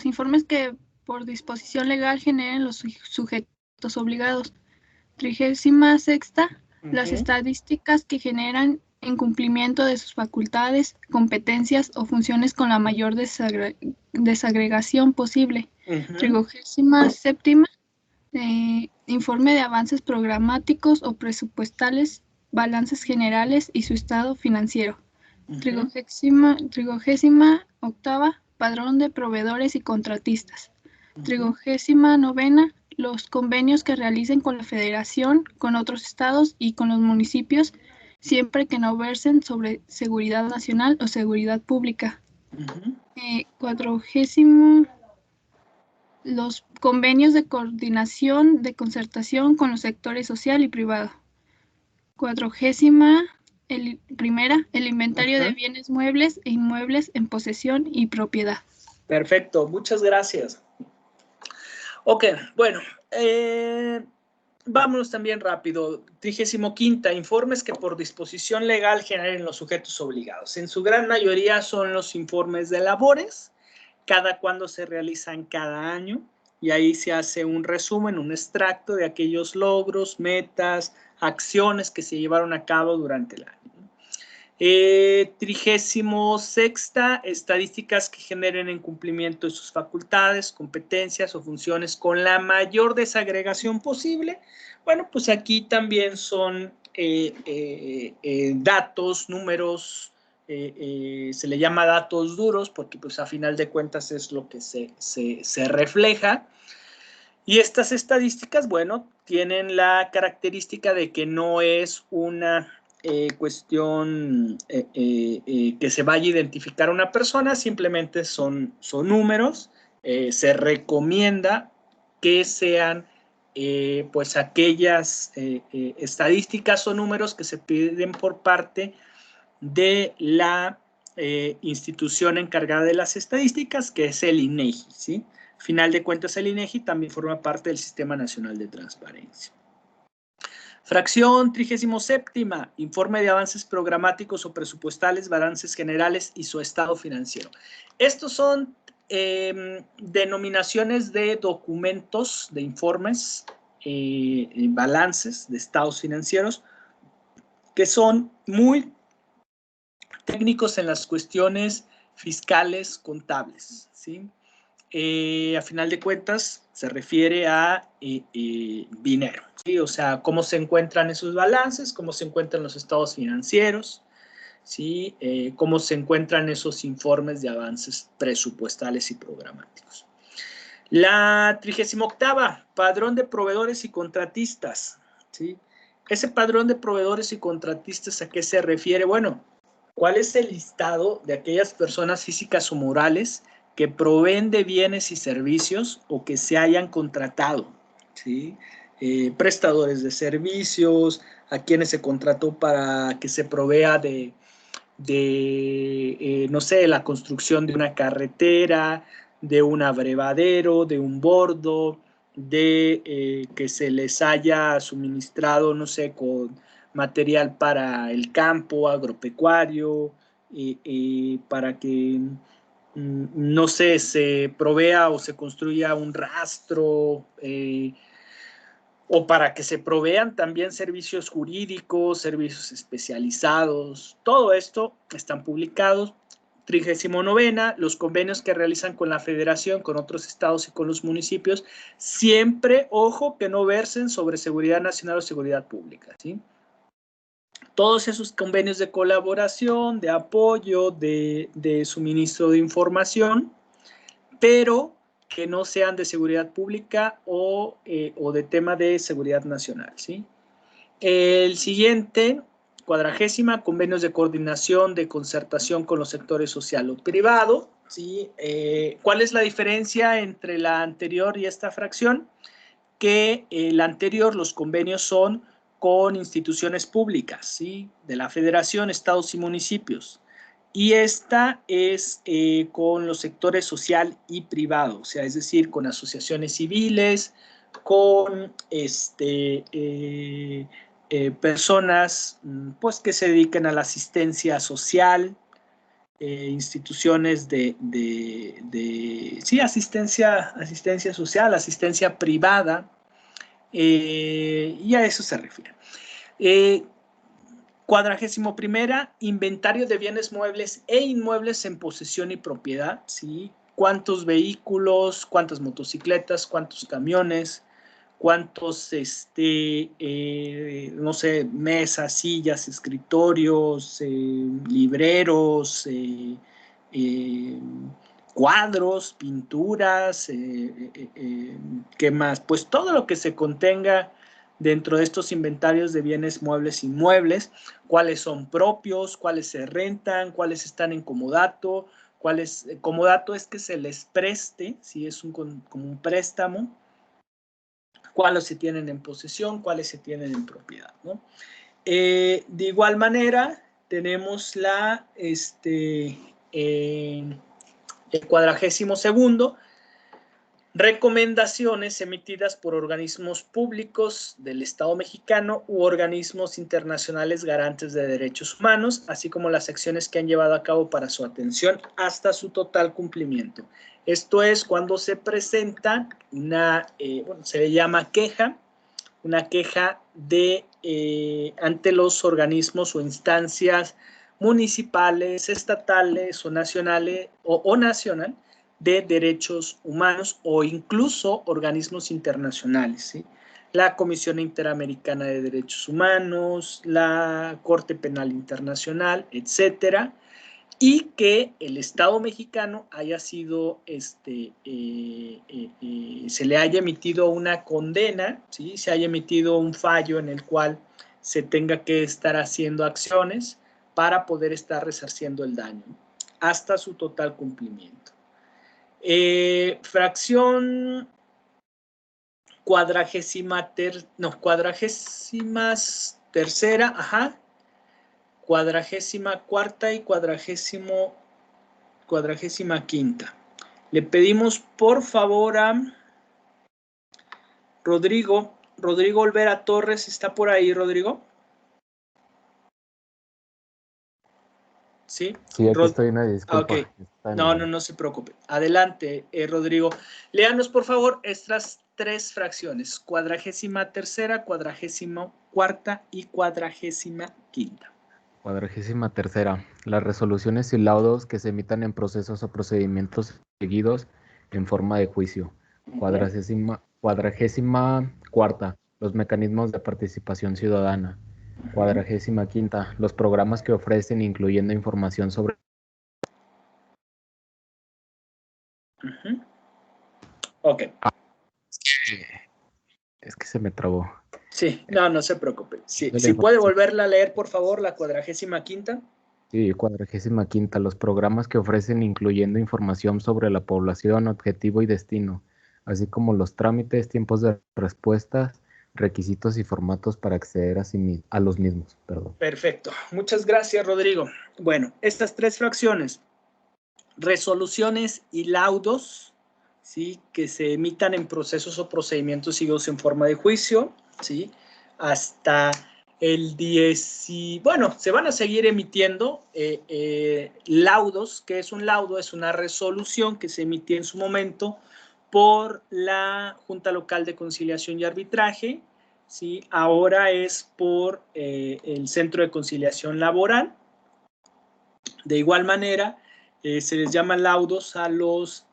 informes que por disposición legal generen los sujetos obligados. 36ª, las estadísticas que generan en cumplimiento de sus facultades, competencias o funciones con la mayor desagregación posible. 37ª, informe de avances programáticos o presupuestales, balances generales y su estado financiero. 38ª, padrón de proveedores y contratistas. 39ª, los convenios que realicen con la Federación, con otros estados y con los municipios, siempre que no versen sobre seguridad nacional o seguridad pública. 40º, los convenios de coordinación, de concertación con los sectores social y privado. 40ª, el inventario de bienes muebles e inmuebles en posesión y propiedad. Perfecto, muchas gracias. Ok, bueno, vámonos también rápido. 35ª, informes que por disposición legal generen los sujetos obligados. En su gran mayoría son los informes de labores, cada cuando se realizan cada año, y ahí se hace un resumen, un extracto de aquellos logros, metas, acciones que se llevaron a cabo durante el año. 36ª, estadísticas que generen en cumplimiento de sus facultades, competencias o funciones con la mayor desagregación posible. Bueno, pues aquí también son datos, números, se le llama datos duros porque pues a final de cuentas es lo que se refleja. Y estas estadísticas, bueno, tienen la característica de que no es una cuestión que se vaya a identificar a una persona, simplemente son números. Se recomienda que sean pues aquellas estadísticas o números que se piden por parte de la institución encargada de las estadísticas, que es el INEGI, ¿sí? Final de cuentas, el INEGI también forma parte del Sistema Nacional de Transparencia. Fracción 37ª, informe de avances programáticos o presupuestales, balances generales y su estado financiero. Estos son denominaciones de documentos, de informes, balances de estados financieros, que son muy técnicos en las cuestiones fiscales, contables, ¿sí? A final de cuentas se refiere a dinero, ¿sí? O sea, cómo se encuentran esos balances, cómo se encuentran los estados financieros, ¿sí? Cómo se encuentran esos informes de avances presupuestales y programáticos. La 38ª, padrón de proveedores y contratistas, ¿sí? Ese padrón de proveedores y contratistas, ¿a qué se refiere? Bueno, ¿cuál es el listado de aquellas personas físicas o morales que proveen de bienes y servicios o que se hayan contratado, ¿sí? Prestadores de servicios, a quienes se contrató para que se provea no sé, la construcción de una carretera, de un abrevadero, de un bordo, de que se les haya suministrado, no sé, con material para el campo agropecuario, para que no sé, se provea o se construya un rastro, o para que se provean también servicios jurídicos, servicios especializados. Todo esto están publicados. 39ª, los convenios que realizan con la Federación, con otros estados y con los municipios, siempre, ojo, que no versen sobre seguridad nacional o seguridad pública, ¿sí? Todos esos convenios de colaboración, de apoyo, de suministro de información, pero que no sean de seguridad pública o de tema de seguridad nacional, ¿sí? El siguiente, 40ª, convenios de coordinación, de concertación con los sectores social o privado, ¿sí? ¿Cuál es la diferencia entre la anterior y esta fracción? Que la anterior, los convenios son con instituciones públicas, ¿sí? De la Federación, estados y municipios. Y esta es con los sectores social y privado, o sea, es decir, con asociaciones civiles, con personas pues, que se dedican a la asistencia social, instituciones sí, asistencia social, asistencia privada, y a eso se refiere. 41ª, inventario de bienes muebles e inmuebles en posesión y propiedad, ¿sí? ¿Cuántos vehículos, cuántas motocicletas, cuántos camiones, cuántos, no sé, mesas, sillas, escritorios, libreros, cuadros, pinturas, ¿qué más? Pues todo lo que se contenga dentro de estos inventarios de bienes muebles e inmuebles, cuáles son propios, cuáles se rentan, cuáles están en comodato, cuáles, comodato es que se les preste, si es como un préstamo, cuáles se tienen en posesión, cuáles se tienen en propiedad, ¿no? De igual manera, tenemos el 42º, recomendaciones emitidas por organismos públicos del Estado mexicano u organismos internacionales garantes de derechos humanos, así como las acciones que han llevado a cabo para su atención hasta su total cumplimiento. Esto es cuando se presenta una, se le llama queja, una queja ante los organismos o instancias municipales, estatales o nacionales o nacional de derechos humanos o incluso organismos internacionales, ¿sí? La Comisión Interamericana de Derechos Humanos, la Corte Penal Internacional, etcétera, y que el Estado mexicano haya sido, se le haya emitido una condena, ¿sí? Se haya emitido un fallo en el cual se tenga que estar haciendo acciones para poder estar resarciendo el daño hasta su total cumplimiento. Fracción 43ª, ajá, 44ª y 45ª. Le pedimos por favor a Rodrigo Olvera Torres. ¿Está por ahí, Rodrigo? ¿Sí? Sí, aquí estoy, una disculpa. Okay. No se preocupe. Adelante, Rodrigo. Léanos, por favor, estas tres fracciones: 43ª, 44ª y 45ª. 43ª. Las resoluciones y laudos que se emitan en procesos o procedimientos seguidos en forma de juicio. 44ª. Los mecanismos de participación ciudadana. 45ª. Los programas que ofrecen, incluyendo información sobre... Ok. Es que se me trabó. Sí, no se preocupe. Sí, si puede volverla a leer, por favor, la 45ª. Sí, 45ª. Los programas que ofrecen, incluyendo información sobre la población, objetivo y destino, así como los trámites, tiempos de respuestas, requisitos y formatos para acceder a los mismos. Perdón. Perfecto. Muchas gracias, Rodrigo. Bueno, estas tres fracciones, resoluciones y laudos, ¿sí?, que se emitan en procesos o procedimientos seguidos en forma de juicio, ¿sí?, hasta el 10, bueno, se van a seguir emitiendo laudos. ¿Qué es un laudo? Es una resolución que se emitió en su momento por la Junta Local de Conciliación y Arbitraje, ¿sí? Ahora es por el Centro de Conciliación Laboral. De igual manera, se les llama laudos a los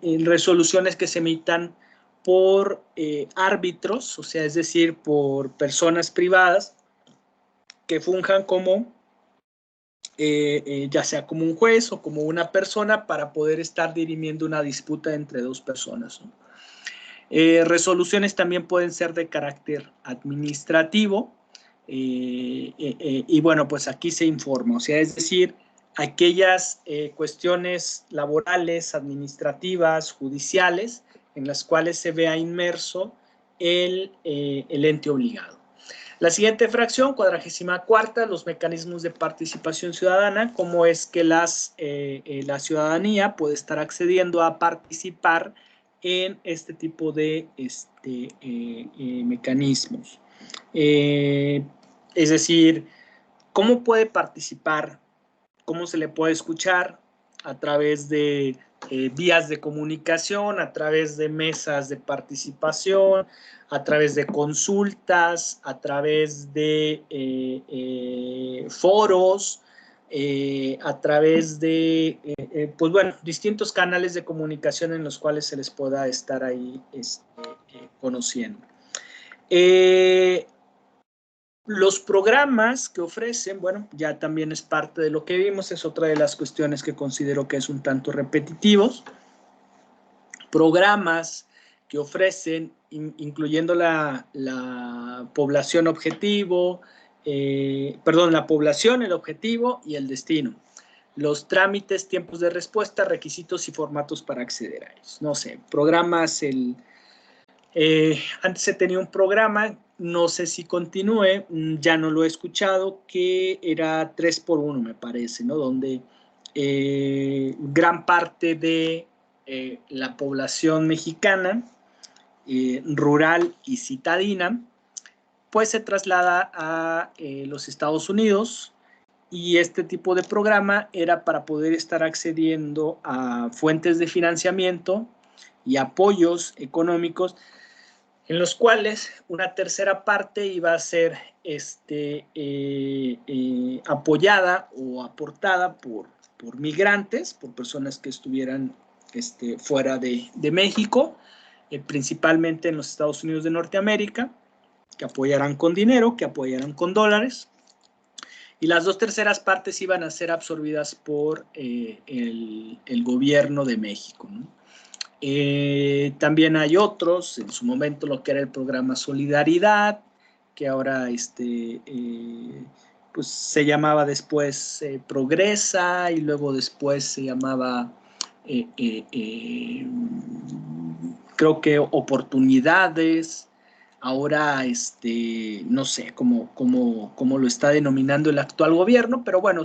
resoluciones que se emitan por árbitros, o sea, es decir, por personas privadas que funjan como, ya sea como un juez o como una persona para poder estar dirimiendo una disputa entre dos personas, ¿no? Resoluciones también pueden ser de carácter administrativo, y bueno, pues aquí se informa, o sea, es decir, aquellas cuestiones laborales, administrativas, judiciales, en las cuales se vea inmerso el ente obligado. La siguiente fracción, 44ª, los mecanismos de participación ciudadana, cómo es que la ciudadanía puede estar accediendo a participar en este tipo de mecanismos. Es decir, ¿cómo puede participar? ¿Cómo se le puede escuchar? A través de vías de comunicación, a través de mesas de participación, a través de consultas, a través de foros, a través de, pues bueno, distintos canales de comunicación en los cuales se les pueda estar ahí conociendo. Los programas que ofrecen, bueno, ya también es parte de lo que vimos, es otra de las cuestiones que considero que es un tanto repetitivos. Programas que ofrecen, incluyendo la población objetivo, la población, el objetivo y el destino. Los trámites, tiempos de respuesta, requisitos y formatos para acceder a ellos. No sé, programas, antes se tenía un programa, no sé si continúe, ya no lo he escuchado, que era 3x1, me parece, ¿no? Donde gran parte de la población mexicana, rural y citadina, pues se traslada a los Estados Unidos, y este tipo de programa era para poder estar accediendo a fuentes de financiamiento y apoyos económicos, en los cuales una tercera parte iba a ser apoyada o aportada por migrantes, por personas que estuvieran fuera de México, principalmente en los Estados Unidos de Norteamérica, que apoyaran con dinero, que apoyaran con dólares, y las 2/3 partes iban a ser absorbidas por el gobierno de México, ¿no? También hay otros, en su momento lo que era el programa Solidaridad, que ahora pues se llamaba después Progresa, y luego después se llamaba creo que Oportunidades. Ahora no sé cómo lo está denominando el actual gobierno, pero bueno,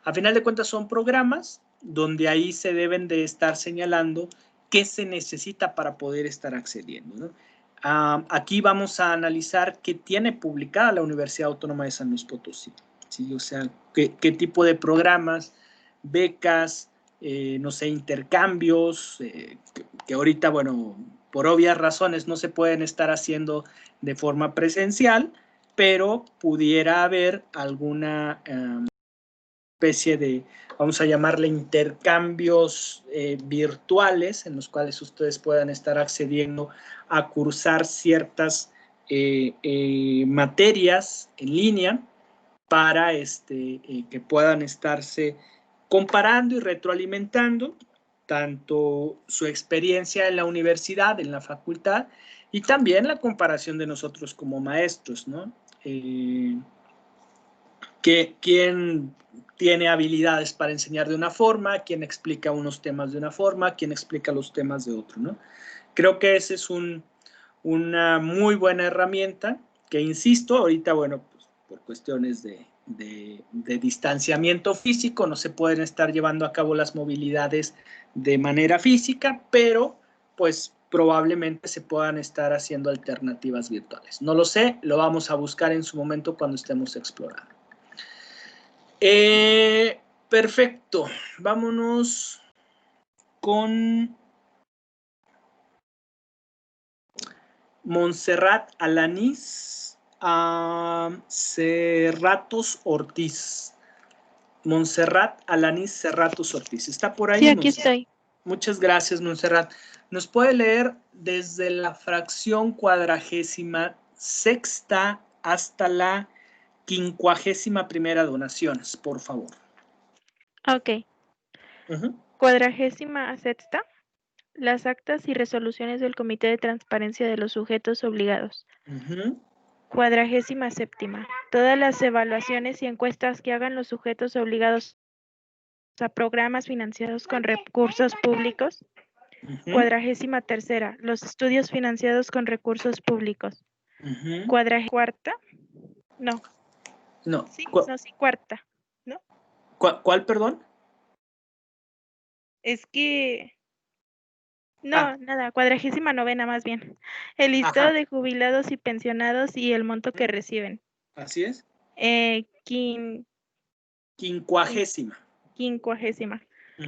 a final de cuentas son programas donde ahí se deben de estar señalando qué se necesita para poder estar accediendo, ¿no? Aquí vamos a analizar qué tiene publicada la Universidad Autónoma de San Luis Potosí, ¿sí? O sea, qué tipo de programas, becas, no sé, intercambios, que ahorita, bueno, por obvias razones no se pueden estar haciendo de forma presencial, pero pudiera haber alguna especie de, vamos a llamarle, intercambios virtuales, en los cuales ustedes puedan estar accediendo a cursar ciertas materias en línea para que puedan estarse comparando y retroalimentando tanto su experiencia en la universidad, en la facultad, y también la comparación de nosotros como maestros, ¿no? ¿Quién tiene habilidades para enseñar de una forma? ¿Quién explica unos temas de una forma? ¿Quién explica los temas de otro, ¿no? Creo que esa es una muy buena herramienta que, insisto, ahorita, bueno, pues, por cuestiones de distanciamiento físico no se pueden estar llevando a cabo las movilidades de manera física, pero pues probablemente se puedan estar haciendo alternativas virtuales. No lo sé, lo vamos a buscar en su momento cuando estemos explorando. Perfecto, vámonos con Montserrat Alanís Serratos Ortiz. Montserrat Alanís Serratos Ortiz. ¿Está por ahí? Sí, aquí estoy. Muchas gracias, Montserrat. ¿Nos puede leer desde la fracción 46ª hasta la 51ª donaciones, por favor? Ok. 46ª. Las actas y resoluciones del Comité de Transparencia de los Sujetos Obligados. 47ª. Todas las evaluaciones y encuestas que hagan los sujetos obligados a programas financiados con recursos públicos. 43ª. Los estudios financiados con recursos públicos. 44ª. No. No. Sí, no, sí, cuarta, ¿no? ¿Cuál, perdón? Es que... No, nada, 49ª más bien. El listado de jubilados y pensionados y el monto que reciben. Así es. 50ª.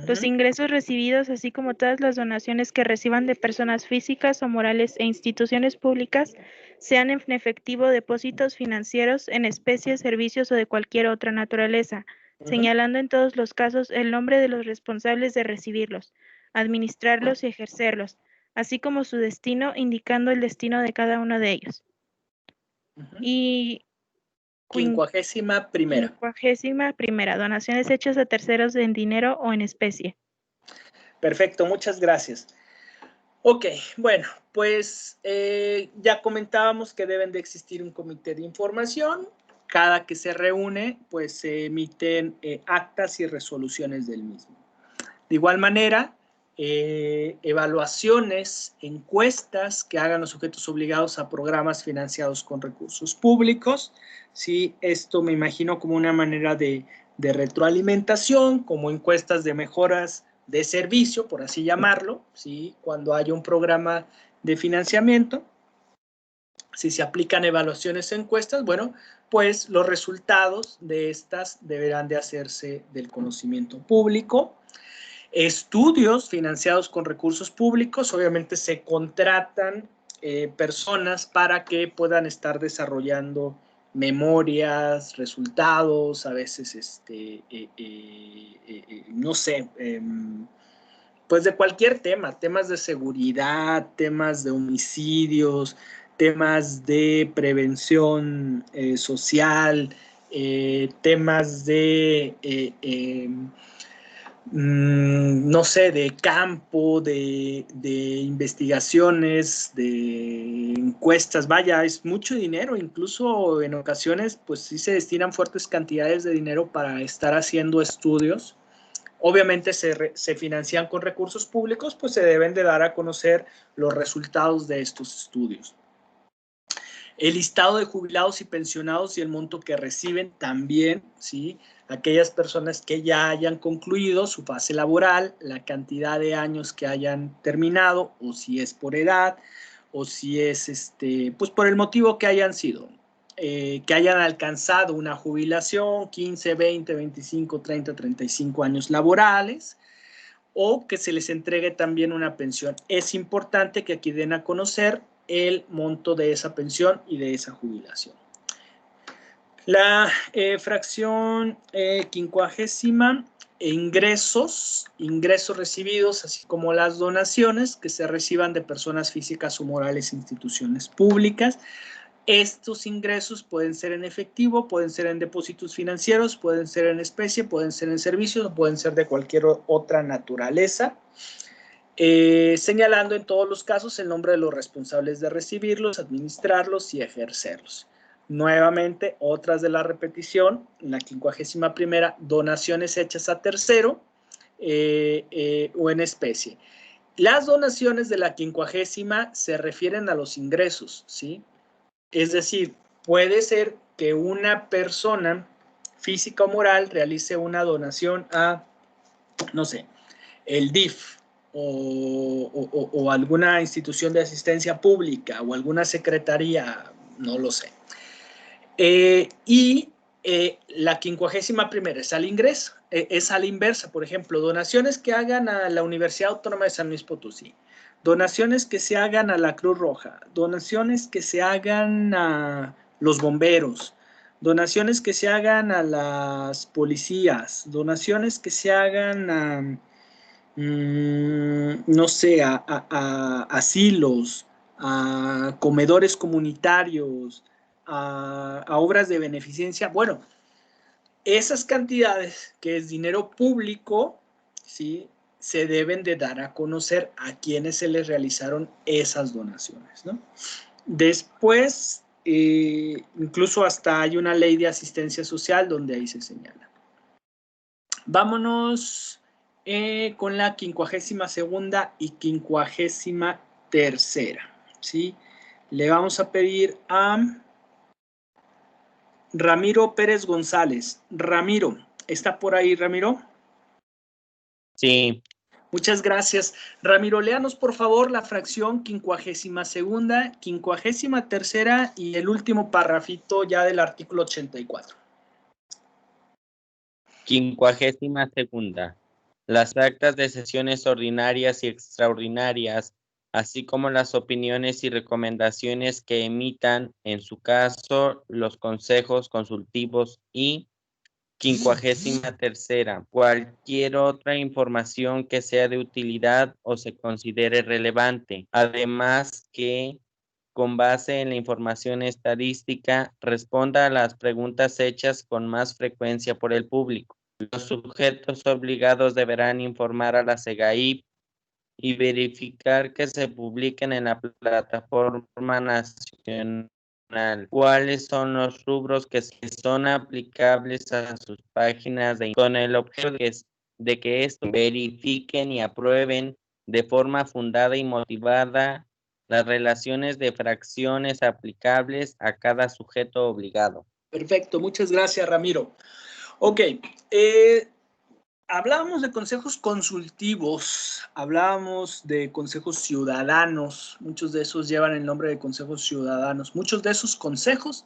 Los ingresos recibidos, así como todas las donaciones que reciban de personas físicas o morales e instituciones públicas, sean en efectivo, depósitos financieros, en especie, servicios o de cualquier otra naturaleza, señalando en todos los casos el nombre de los responsables de recibirlos, administrarlos y ejercerlos, así como su destino, indicando el destino de cada uno de ellos. Y 51ª. 51ª, donaciones hechas a terceros en dinero o en especie. Perfecto, muchas gracias. Ok, bueno, pues ya comentábamos que deben de existir un comité de información. Cada que se reúne, pues se emiten actas y resoluciones del mismo. De igual manera, evaluaciones, encuestas que hagan los sujetos obligados a programas financiados con recursos públicos. ¿Sí? Esto me imagino como una manera de retroalimentación, como encuestas de mejoras de servicio, por así llamarlo, ¿sí? Cuando haya un programa de financiamiento. Si se aplican evaluaciones e encuestas, bueno, pues los resultados de estas deberán de hacerse del conocimiento público. Estudios financiados con recursos públicos, obviamente se contratan personas para que puedan estar desarrollando memorias, resultados, a veces, no sé, pues de cualquier tema, temas de seguridad, temas de homicidios, temas de prevención social, temas de no sé, de campo, de investigaciones, de encuestas, vaya, es mucho dinero, incluso en ocasiones, pues sí se destinan fuertes cantidades de dinero para estar haciendo estudios. Obviamente se financian con recursos públicos, pues se deben de dar a conocer los resultados de estos estudios. El listado de jubilados y pensionados y el monto que reciben también, ¿sí? Aquellas personas que ya hayan concluido su fase laboral, la cantidad de años que hayan terminado, o si es por edad, o si es pues por el motivo que hayan sido, que hayan alcanzado una jubilación, 15, 20, 25, 30, 35 años laborales, o que se les entregue también una pensión. Es importante que aquí den a conocer el monto de esa pensión y de esa jubilación. La fracción 50ª, ingresos recibidos, así como las donaciones que se reciban de personas físicas o morales e instituciones públicas. Estos ingresos pueden ser en efectivo, pueden ser en depósitos financieros, pueden ser en especie, pueden ser en servicios o pueden ser de cualquier otra naturaleza. Señalando en todos los casos el nombre de los responsables de recibirlos, administrarlos y ejercerlos. Nuevamente, otras de la repetición, la 51ª, donaciones hechas a tercero o en especie. Las donaciones de la 50ª se refieren a los ingresos, ¿sí? Es decir, puede ser que una persona física o moral realice una donación a, no sé, el DIF o alguna institución de asistencia pública o alguna secretaría, no lo sé. La 51ª es al ingreso, es a la inversa. Por ejemplo, donaciones que hagan a la Universidad Autónoma de San Luis Potosí, donaciones que se hagan a la Cruz Roja, donaciones que se hagan a los bomberos, donaciones que se hagan a las policías, donaciones que se hagan a, no sé, a asilos, a comedores comunitarios, a obras de beneficencia. Bueno, esas cantidades, que es dinero público, ¿sí?, se deben de dar a conocer a quienes se les realizaron esas donaciones, ¿no? Después, incluso hasta hay una ley de asistencia social donde ahí se señala. Vámonos con la 52ª y 53ª, ¿sí? Le vamos a pedir a Ramiro Pérez González. Ramiro, ¿está por ahí, Ramiro? Sí. Muchas gracias. Ramiro, léanos por favor la fracción 52ª, 53ª y el último parrafito ya del artículo 84. 52ª. Las actas de sesiones ordinarias y extraordinarias, así como las opiniones y recomendaciones que emitan, en su caso, los consejos consultivos y 53ª. Cualquier otra información que sea de utilidad o se considere relevante. Además que, con base en la información estadística, responda a las preguntas hechas con más frecuencia por el público. Los sujetos obligados deberán informar a la SEGAIP y verificar que se publiquen en la plataforma nacional cuáles son los rubros que son aplicables a sus páginas con el objeto de que esto verifiquen y aprueben de forma fundada y motivada las relaciones de fracciones aplicables a cada sujeto obligado. Perfecto, muchas gracias, Ramiro. Ok, hablábamos de consejos consultivos, hablábamos de consejos ciudadanos, muchos de esos llevan el nombre de consejos ciudadanos. Muchos de esos consejos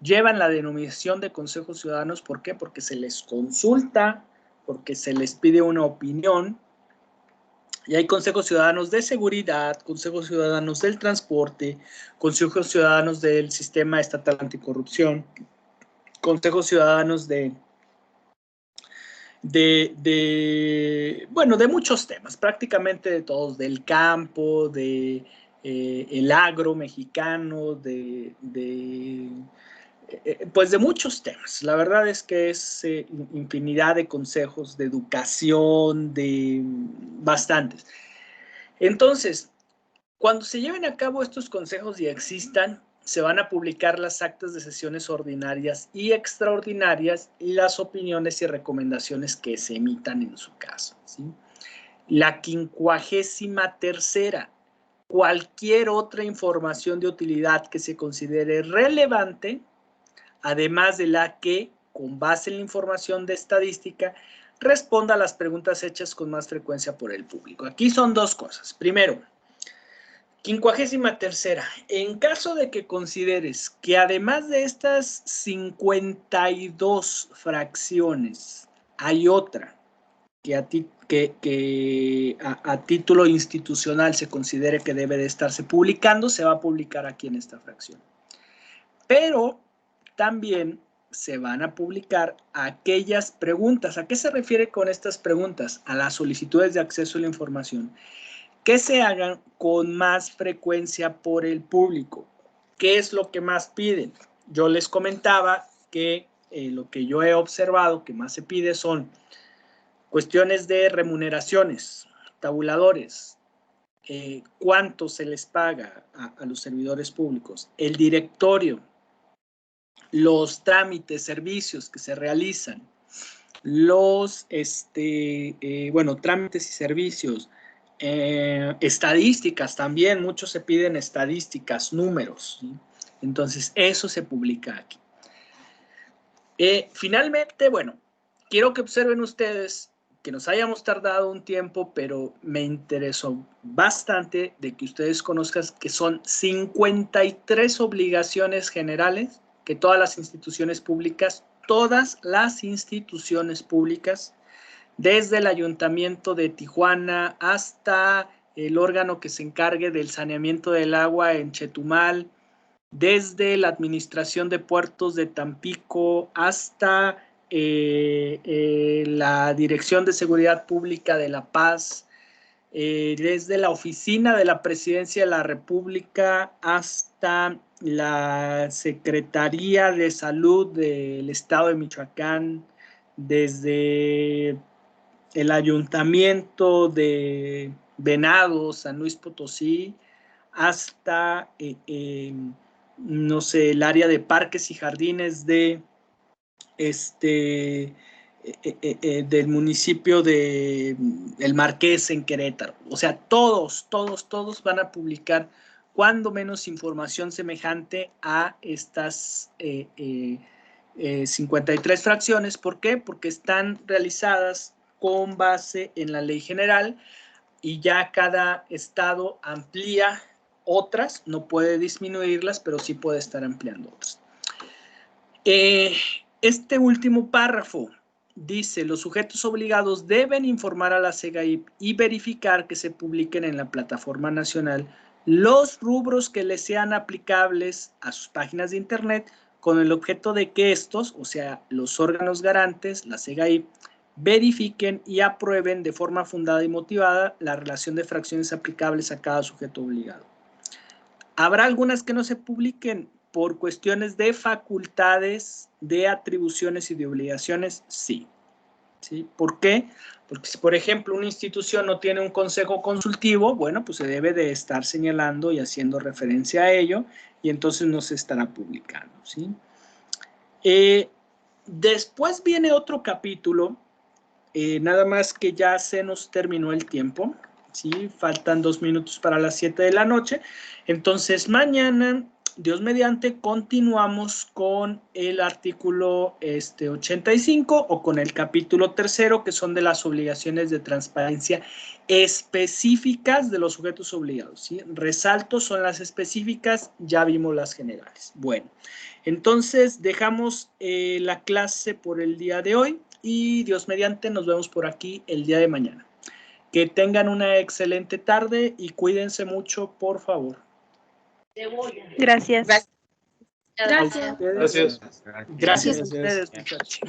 llevan la denominación de consejos ciudadanos. ¿Por qué? Porque se les consulta, porque se les pide una opinión. Y hay consejos ciudadanos de seguridad, consejos ciudadanos del transporte, consejos ciudadanos del sistema estatal anticorrupción, consejos ciudadanos de muchos temas, prácticamente de todos, del campo, de el agro mexicano, pues de muchos temas. La verdad es que es infinidad de consejos de educación, de bastantes. Entonces, cuando se lleven a cabo estos consejos y existan, se van a publicar las actas de sesiones ordinarias y extraordinarias y las opiniones y recomendaciones que se emitan en su caso, ¿sí? La 53ª. Cualquier otra información de utilidad que se considere relevante, además de la que, con base en la información de estadística, responda a las preguntas hechas con más frecuencia por el público. Aquí son dos cosas. Primero, 53ª. En caso de que consideres que además de estas 52 fracciones, hay otra que a título institucional se considere que debe de estarse publicando, se va a publicar aquí en esta fracción. Pero también se van a publicar aquellas preguntas. ¿A qué se refiere con estas preguntas? A las solicitudes de acceso a la información que se hagan con más frecuencia por el público. ¿Qué es lo que más piden? Yo les comentaba que lo que yo he observado que más se pide son cuestiones de remuneraciones, tabuladores, cuánto se les paga a los servidores públicos, el directorio, los trámites, servicios que se realizan, los trámites y servicios, estadísticas también, muchos se piden estadísticas, números, ¿sí? Entonces eso se publica aquí. Finalmente, quiero que observen ustedes que nos hayamos tardado un tiempo, pero me interesó bastante de que ustedes conozcan que son 53 obligaciones generales que todas las instituciones públicas, desde el Ayuntamiento de Tijuana hasta el órgano que se encargue del saneamiento del agua en Chetumal, desde la Administración de Puertos de Tampico hasta la Dirección de Seguridad Pública de La Paz, desde la Oficina de la Presidencia de la República hasta la Secretaría de Salud del Estado de Michoacán, desde el Ayuntamiento de Venados, San Luis Potosí, hasta, el área de parques y jardines del municipio de El Marqués en Querétaro. O sea, todos van a publicar cuando menos información semejante a estas 53 fracciones. ¿Por qué? Porque están realizadas con base en la ley general y ya cada estado amplía otras, no puede disminuirlas, pero sí puede estar ampliando otras. Este último párrafo dice: los sujetos obligados deben informar a la SEGAIP y verificar que se publiquen en la plataforma nacional los rubros que les sean aplicables a sus páginas de internet con el objeto de que estos, o sea, los órganos garantes, la SEGAIP, verifiquen y aprueben de forma fundada y motivada la relación de fracciones aplicables a cada sujeto obligado. ¿Habrá algunas que no se publiquen por cuestiones de facultades, de atribuciones y de obligaciones? Sí. ¿Sí? ¿Por qué? Porque si, por ejemplo, una institución no tiene un consejo consultivo, bueno, pues se debe de estar señalando y haciendo referencia a ello, y entonces no se estará publicando, ¿sí? Después viene otro capítulo, nada más que ya se nos terminó el tiempo, ¿sí? Faltan 2 minutos para las 7 de la noche, entonces mañana, Dios mediante, continuamos con el artículo 85 o con el capítulo 3, que son de las obligaciones de transparencia específicas de los sujetos obligados, ¿sí? Resalto, son las específicas, ya vimos las generales. Bueno, entonces dejamos la clase por el día de hoy y Dios mediante nos vemos por aquí el día de mañana. Que tengan una excelente tarde y cuídense mucho, por favor. Gracias. Gracias. Gracias a ustedes, muchachos.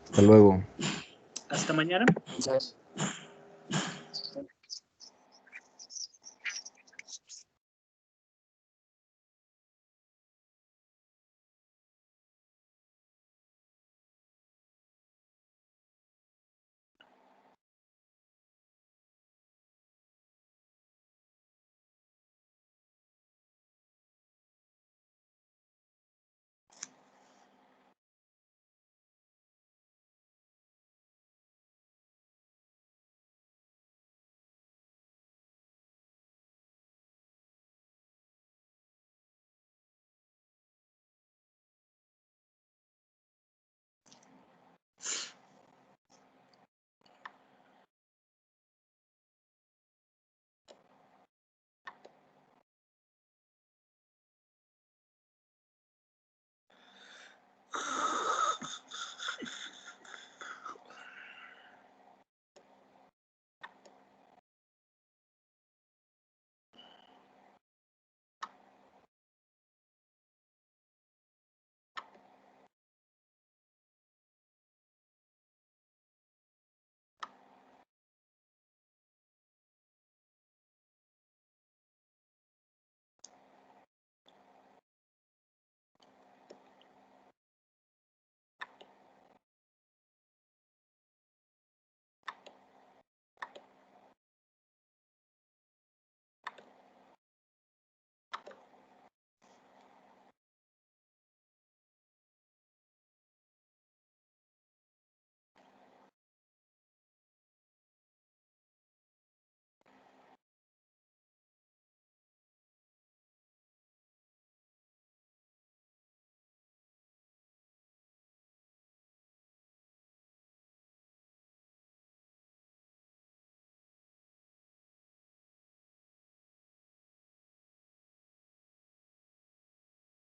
Hasta luego. Hasta mañana.